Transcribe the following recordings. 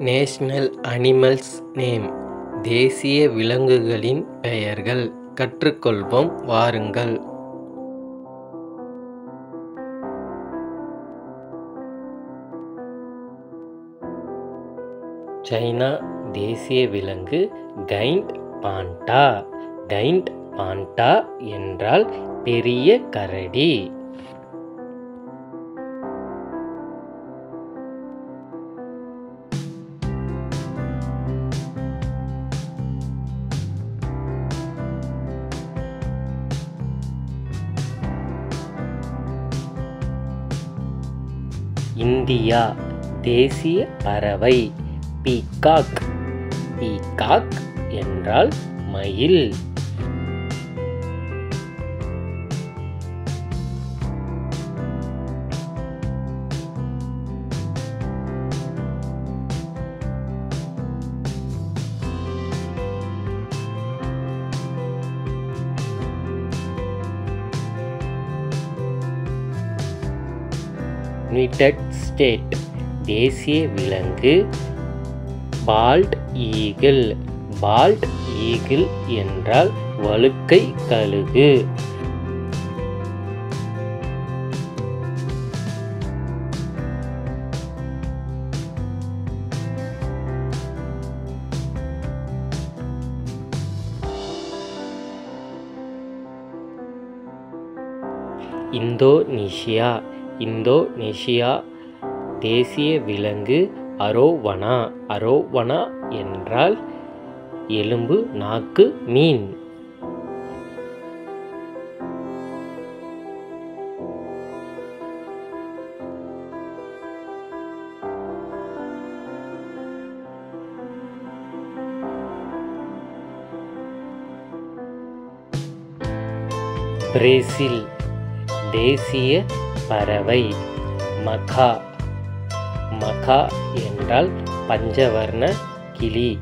National animals name. தேசிய விலங்குகளின் பெயர்கள் கற்றுக்கொள்வோம் வாருங்கள். சைனா தேசிய விலங்கு கைண்ட் பாண்டா. கைண்ட் பாண்டா என்றால் பெரிய கரடி. இந்தியா தேசிய பறவை பீகாக். பீகாக் என்றால் மயில். யுனைடெட் ஸ்டேட் தேசிய விலங்கு பால்ட் ஈகிள். பால்ட் ஈகிள் என்றால் வழுக்கை கழுகு. இந்தோனேசியா. இந்தோனேசியா தேசிய விலங்கு அரோவனா. அரோவனா என்றால் எலும்பு நாக்கு மீன். பிரேசில் தேசிய பறவை மக்கா. மக்கா என்றால் பஞ்சவர்ண கிளி.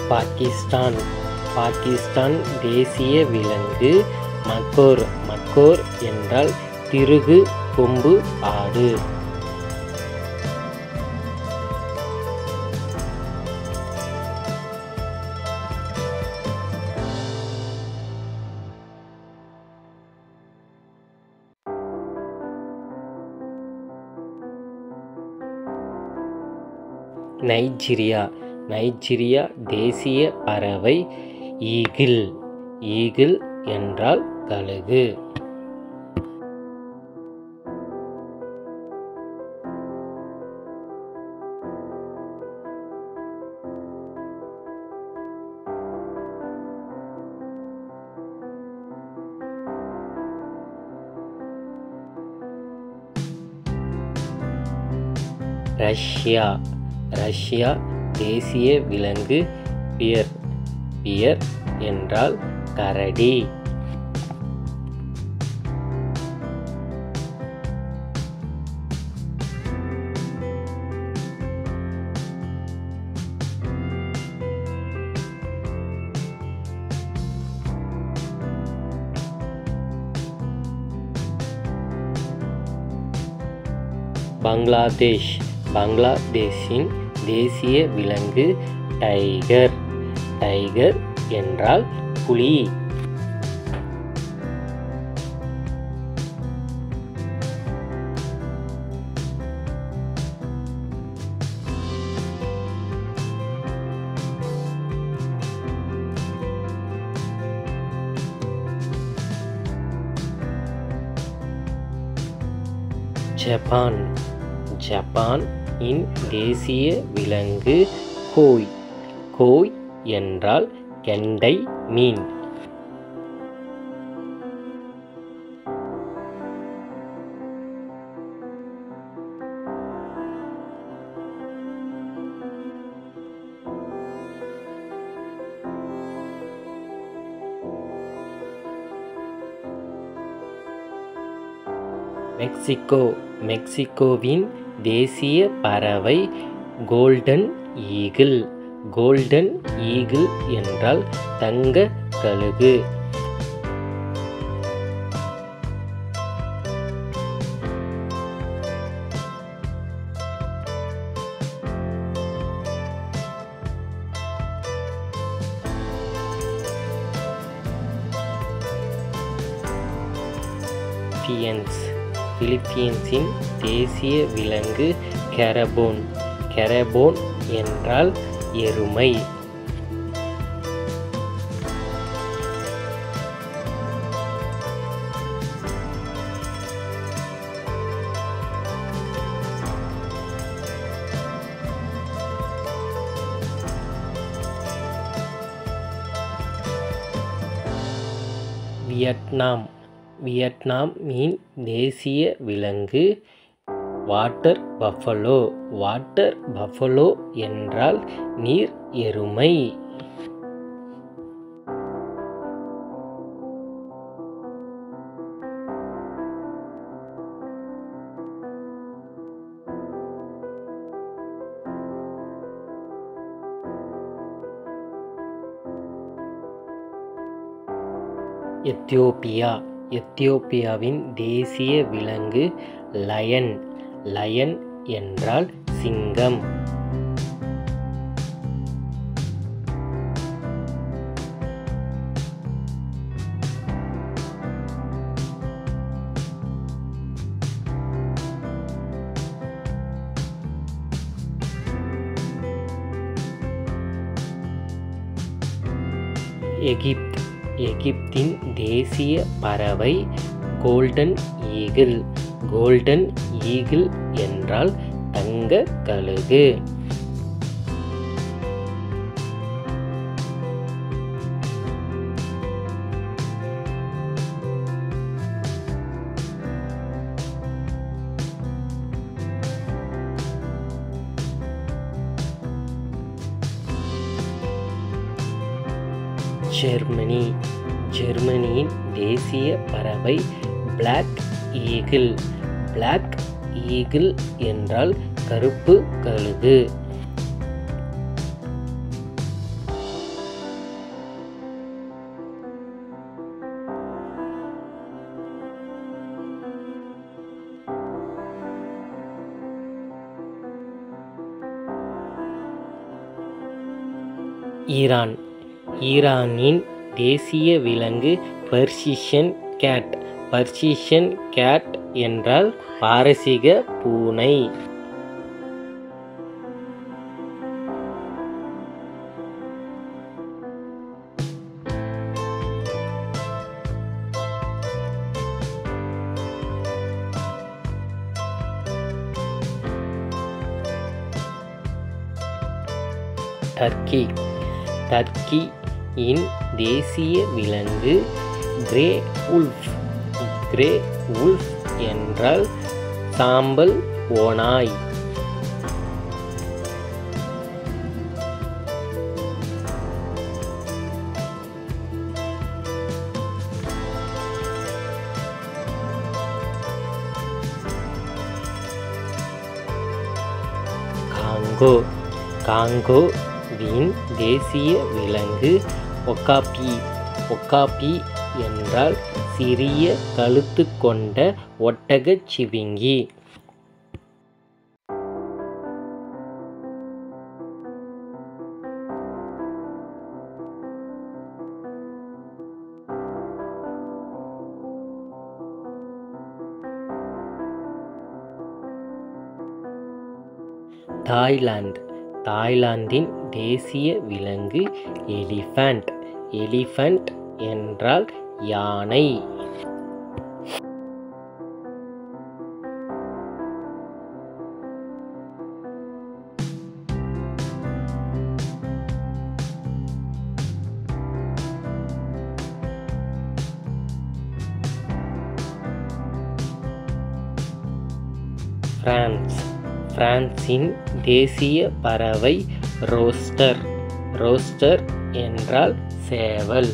பாகிஸ்தான். பாகிஸ்தான் தேசிய விலங்கு மக்கோர். மக்கோர் என்றால் திருகு கொம்பு ஆடு. நைஜீரியா. நைஜீரியா தேசிய பறவை ஈகிள். ஈகிள் என்றால் கழுகு. ரஷ்யா. ரஷ்யா தேசிய விலங்கு பியர். பியர் என்றால் கரடி. பங்களாதேஷ். பங்களாதேஷின் தேசிய விலங்கு டைகர். டைகர் என்றால் புலி. ஜப்பான். ஜப்பான் இன் தேசிய விலங்கு கோய். கோய் என்றால் கெண்டை மீன். மெக்சிகோ மெக்சிகோவின் தேசிய பறவை கோல்டன் ஈகிள். கோல்டன் ஈகிள் என்றால் தங்க கழுகு. பிலிப்பீன்ஸின் தேசிய விலங்கு கரபோன். கரபோன் என்றால் எருமை. வியட்நாமின் தேசிய விலங்கு வாட்டர் பஃபலோ. வாட்டர் பஃபலோ என்றால் நீர் எருமை. எத்தியோப்பியாவின் தேசிய விலங்கு லயன். லயன் என்றால் சிங்கம். எகிப்தின் தேசிய பறவை கோல்டன் ஈகிள். கோல்டன் ஈகிள் என்றால் தங்க கழுகு. ஜெர்மனியின் தேசிய பறவை பிளாக் ஈகிள். பிளாக் ஈகிள் என்றால் கருப்பு கழுகு. ஈரானின் தேசிய விலங்கு பர்ஷியன் கேட். பர்ஷியன் கேட் என்றால் பாரசீக பூனை. டர்க்கியின் தேசிய விலங்கு கிரே உல்ஃப். கிரே உல்ஃப் என்றால் சாம்பல் ஓநாய். காங்கோவின் தேசிய விலங்கு ஒக்காபி. ஒக்காபி என்றால் சிறிய கழுத்து கொண்ட ஒட்டகச் சிவிங்கி. தாய்லாந்தின் தேசிய விலங்கு எலிஃபண்ட். எலிஃபண்ட் என்றால் யானை. பிரான்சின் தேசிய பறவை ரோஸ்டர். ரோஸ்டர் என்றால் சேவல்.